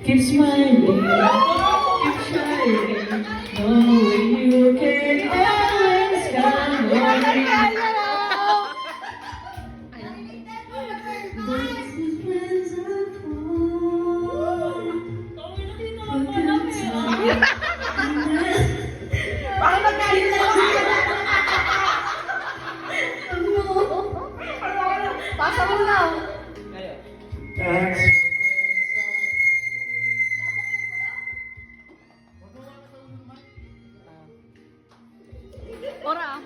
keep smiling, keep shining, knowing you can always count on me. Pasa mo na. Ora.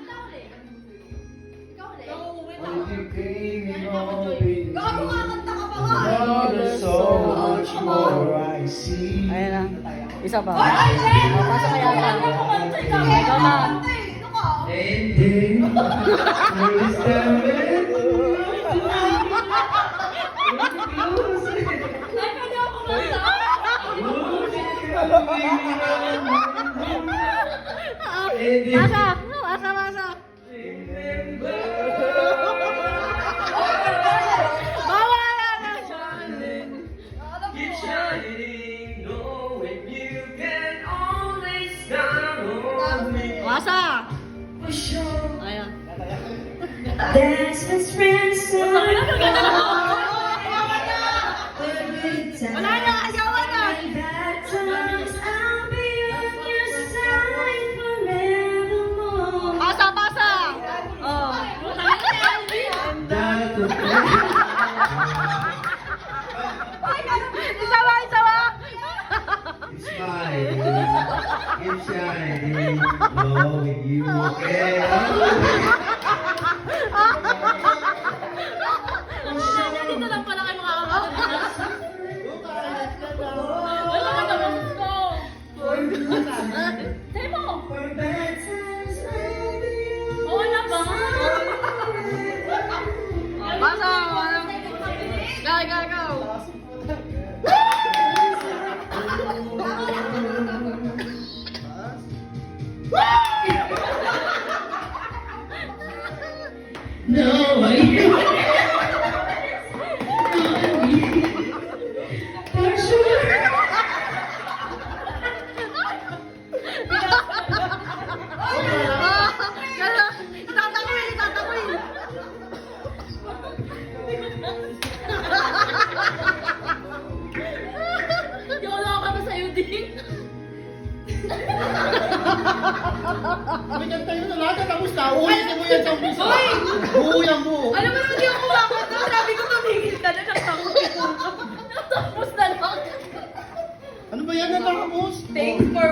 Ayan na. Isa pa. Pasok kaya ka. Ikaw na. Ending, is Masa. Masa, masa. Bawa na. keep shining, knowing you can always count on me. Masa. Ayan. That's best friends. Wala na, asawa na. Bad times, I'll be on your side forevermore. Pasa, pasa. Oh. Isawa, isawa. Keep smiling, keep shining, knowing you can. Dito lang pala kayo makakakita. Wala ka na gusto. Say mo. Wala ba? Basa, wala. Go, go, go. No, I Itatakwil, itatakwil. Di ko lang kami sa'yo din. May kanta yun na lahat, tapos na, uwitin mo yan sa umpisa. Buuyan mo. Alam mo naman, di ako kumakot doon. Sabi ko, tumigil ka na. Natapos na lang. Ano ba yan na nakapos? Thanks for